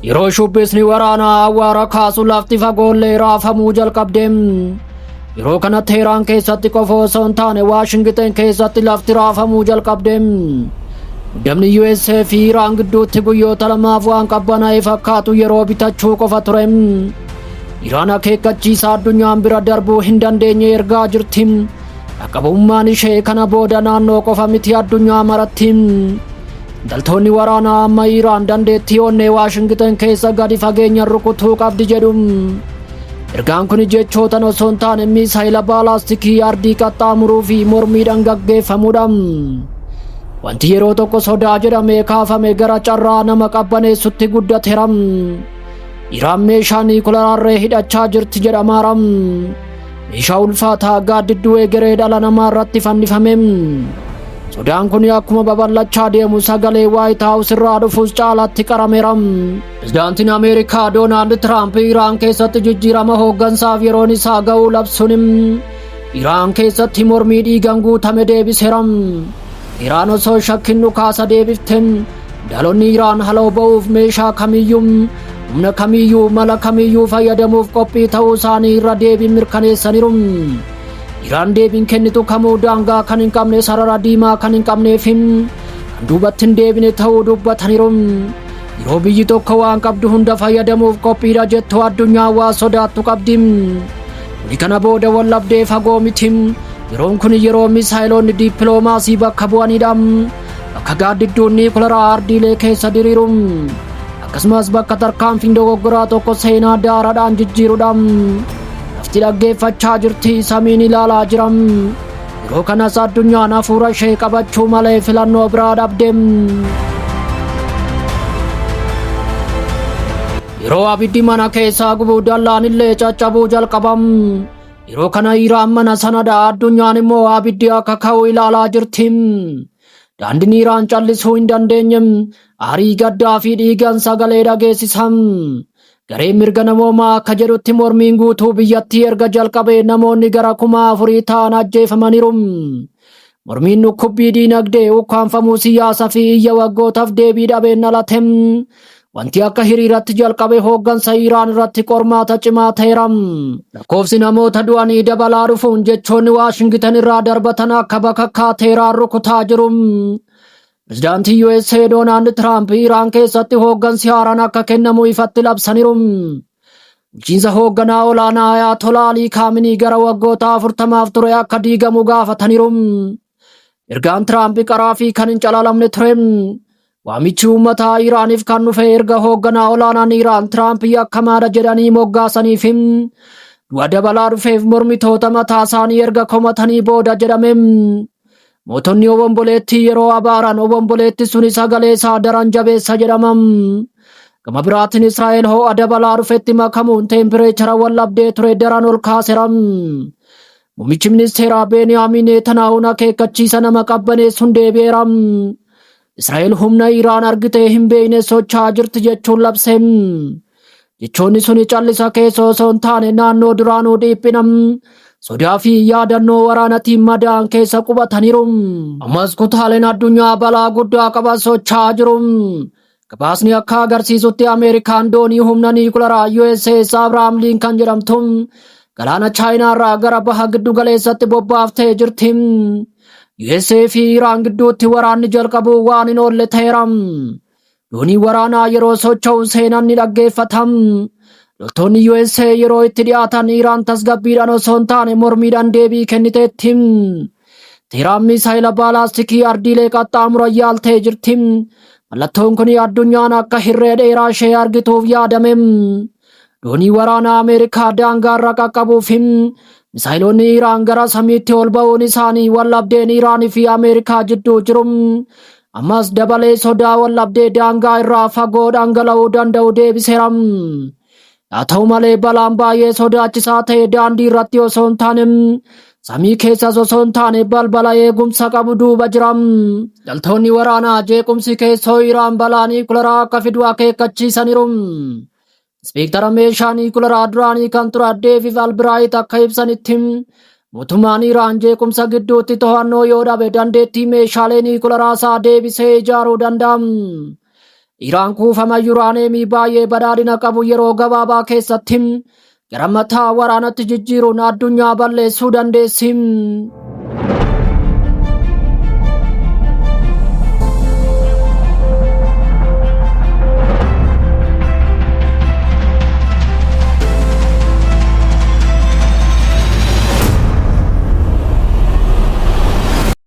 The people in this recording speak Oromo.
yeroo shubbisni waraanaa awwaara kaasu lafti fagoollee raafamuu jalqabdeem. Yeroo kana Teheraan keessatti qofa osoo hin taane Waashingten keessatti lafti raafamuu jalqabdeem. Muddamni USA fi Iraan gidduutti guyyoota lamaaf waan qabbanaa'e fakkaatu yeroo bitachuu qofa tureem. Iraan akeekkachiisa addunyaan bira darbuu hin dandeenye ergaa jirti. Dhaqqabummaan ishee kana booda naannoo qofa miti addunyaa maratti. Daltoonni waraanaa amma Iraan dandeettii onnee Waashingten keessa gadi fageenyaan rukutuu qabdi jedhu. Ergaan kun jechootan osoo hin taane misaayila baalaastikii ardii qaxxaamuruu fi mormiidhaan gaggeeffamudha. Wanti yeroo tokko sodaa jedhamee kaafame gara carraa nama qabbaneessutti guddateera. Iraan meeshaa niikuleerarree hidhachaa jirti jedhamaara. Meeshaa ulfaataa gaaddidduu egeree dhala namaa irratti fannifame. Sodaan kun akkuma babal'achaa deemu sagalee White House irraa dhufuus caalaatti qarameera. Pirezidaantiin Ameerikaa Doonaald Tiraamp Iraan keessatti jijjiirama hooggansaaf yeroon isaa ga'uu labsuun Iraan keessatti mormii dhiigaan guutame deebiseera. Iraan osoo shakkiin dhukaasa deebifte daloonni Iraan haloo ba'uuf meeshaa kamiyyuu humna kamiyyuu mala kamiyyuu fayyadamuuf qophii ta'uu isaanii irra deebiin mirkaneessaniiru. Iraan deebiin kennitu kamuu daangaa kan hin qabne sarara diimaa kan hin qabneef kan duubatti hin deebine ta'uu dubbataniiru. Yeroo biyyi tokko waan qabdu hunda fayyadamuuf qophiidha jettu addunyaa waa sodaattu qabdi. Kuni kana booda wallabdee fagoo miti. Yeroon kun yeroo misaayiloonni dippiloomaasii bakka bu'anidha. Bakka gaaddidduun niikuleeraa ardiilee keessa diriiru. Akkasumas bakka tarkaanfiin dogoggoraa tokko seenaa daaraadhaan jijjiirudha. Lafti dhaggeeffachaa jirti, samiin ilaalaa jira. Yeroo kanas addunyaan hafuura ishee qabachuu malee filannoo biraa dhabde. Yeroo abiddi mana keessaa gubuu dallaan illee caccabuu jalqaba. Yeroo kana Iraan mana sanadha, addunyaan immoo abiddi akka ka'u ilaalaa jirti. Daandiin Iraan callisuu hin dandeenye. Aarii gaddaa fi dhiigaan sagalee dhageessisa. Gareen mirga namoomaa akka jedhutti mormiin guutuu biyyattii erga jalqabee namoonni gara 4,000 ta'an ajjeefamaniiru. Mormiin dhukkubbii diinagdee, ukkaanfamuu siyaasaa fi iyya waggootaaf deebii dhabeen alate. Wanti akka hiriiratti jalqabe hooggansa Iraan irratti qormaata cimaa ta'eera. Lakkoofsi namoota du'anii dabalaa dhufuun jechoonni Waashingten irraa darbatan akka bakakkaa Teheraan rukutaa jiru. Pirezidaantii USA Doonaald Tiraamp Iraan keessatti hooggansi haaraan akka kennamu ifatti labsaniiru. Bulchiinsa hoogganaa olaanaa Ayatollah Ali Khamenei gara waggoota 40 ture akka diigamu gaafataniiru. Ergaan Tiraamp qaraa fi kan hin calalamne ture. Waamichi uummataa Iraaniif kan dhufe erga hoogganaa olaanaan Iraan Tiraamp yakkamaadha jedhanii moggaasaniif du'a dabalaa dhufeef mormitoota mataa isaanii erga komatanii booda jedhame. Mootonni obomboleettii yeroo abaaran obomboleetti suni sagalee isaa daran jabeessa jedhama. Gama biraatiin Israa'el ho'a dabalaa dhufetti makamuun teempireechara wallabdee ture daran ol kaaseera. Muummichi ministeeraa Beniyaamin Netanyahuun akeekkachiisa nama qabbaneessuun deebi'eera. Israa'el humna Iraan argitee hin beekne socho'aa jirti jechuun labse. Jechoonni suni callisa keessa osoo hin taane naannoo duraanuu dhiphina. Sodaa fi yaadannoo waraanatiin madaan keessa qubataniiru. Ammas kutaaleen addunyaa balaa guddaa qaban socho'aa jiru. Gabaasni akka agarsiisutti Ameerikaan doonii humna niikuleeraa USS Abrahaam Lincoln jedhamtu galaana Chaayinaa irraa gara baha giddu galeessatti bobbaaftee jirti. USA fi Iraan gidduutti waraanni jalqabuu waan hin oolle ta'eera. Doonii waraanaa yeroo socho'u seenaan ni dhaggeeffatama. Loltoonni USA yeroo itti dhiyaatan Iraan tasgabbiidhaan osoo hin taane mormiidhaan deebii kenniteetti. Teheraan misaayila baalaastikii ardiilee qaxxaamuran yaaltee jirti. Mallattoon kun addunyaan akka hirree dheeraa ishee argituuf yaadame. Doonii waraanaa Ameerikaa daangaa irra qaqqabuuf misaayiloonni Iraan gara samiitti ol ba'uun isaanii wallabdeen Iraanii fi Ameerikaa jidduu jiru. Ammas dabalee sodaa wallabdee daangaa irraa fagoo dhangala'uu danda'u deebiseera. Haa ta'u malee balaan baay'ee sodaachisaa ta'e daandii irratti osoo hin taane samii keessas osoo hin taane balbala eegumsa qabu duuba jira. Daltoonni waraanaa jeequmsi keessoo Iraan balaa niikuleeraa akka fidu akeekkachiisaniiru. Ispeektara meeshaa niikuleeraa duraanii kan ture Deeviid Albright akka ibsanitti mootummaan Iraan jeequmsa gidduutti to'annoo yoo dhabe dandeettii meeshaalee niikuleeraa isaa deebisee ijaaruu danda'a. Iraan kuufama yuuraaneemii baay'ee badhaadhina qabu yeroo gabaabaa keessatti gara mataa waraanatti jijjiiruun addunyaa balleessuu dandeessi.